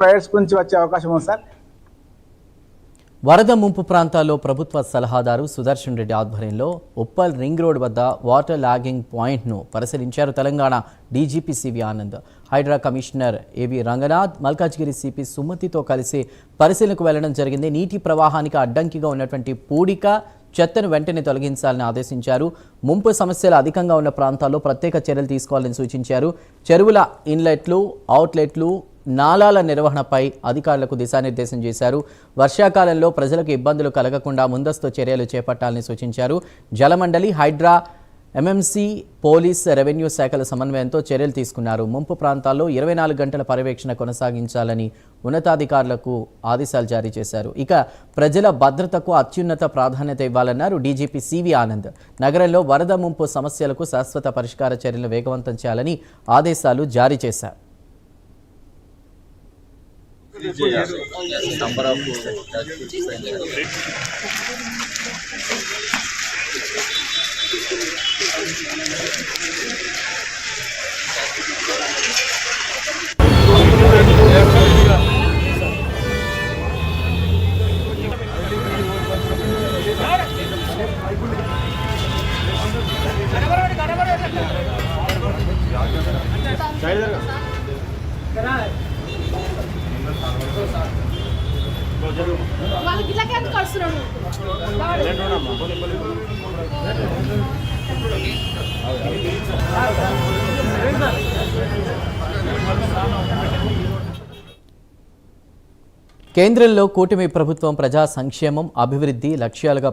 Privates నుంచి వచ్చే అవకాశం ఉంది సార్. వరద ముంపు ప్రాంతాల్లో ప్రభుత్వ సలహాదారు సుదర్శన్ రెడ్డి ఆధ్వర్యంలో ఉప్పల్ రింగ్ రోడ్ వద్ద వాటర్ లాగింగ్ పాయింట్ను పరిశీలించారు Telangana DGP CV Anand. Hydraa commissioner AV Ranganath, Malkajgiri CP సుమతితో కలిసి పరిశీలనకు వెళ్లడం జరిగింది. నీటి ప్రవాహానికి అడ్డంకిగా ఉన్నటువంటి పూడిక, చెత్తను వెంటనే తొలగించాలని ఆదేశించారు. ముంపు సమస్యలు అధికంగా ఉన్న ప్రాంతాల్లో ప్రత్యేక చర్యలు తీసుకోవాలని సూచించారు. చెరువుల ఇన్లెట్లు, అవుట్లెట్లు, నాలాల నిర్వహణపై అధికారులకు దిశానిర్దేశం చేశారు. వర్షాకాలంలో ప్రజలకు ఇబ్బందులు కలగకుండా ముందస్తు చర్యలు చేపట్టాలని సూచించారు. జలమండలి, హైడ్రా, ఎంఎంసీ, పోలీస్, రెవెన్యూ శాఖల సమన్వయంతో చర్యలు తీసుకున్నారు. ముంపు ప్రాంతాల్లో 24 గంటల పర్యవేక్షణ కొనసాగించాలని ఉన్నతాధికారులకు ఆదేశాలు జారీ చేశారు. ఇక ప్రజల భద్రతకు అత్యున్నత ప్రాధాన్యత ఇవ్వాలన్నారు డీజీపీ సివి ఆనంద్. నగరంలో వరద ముంపు సమస్యలకు శాశ్వత పరిష్కార చర్యలు వేగవంతం చేయాలని ఆదేశాలు జారీ చేశారు. కేంద్రంలో కూటమి ప్రభుత్వం ప్రజా సంక్షేమం, అభివృద్ధి లక్ష్యాలుగా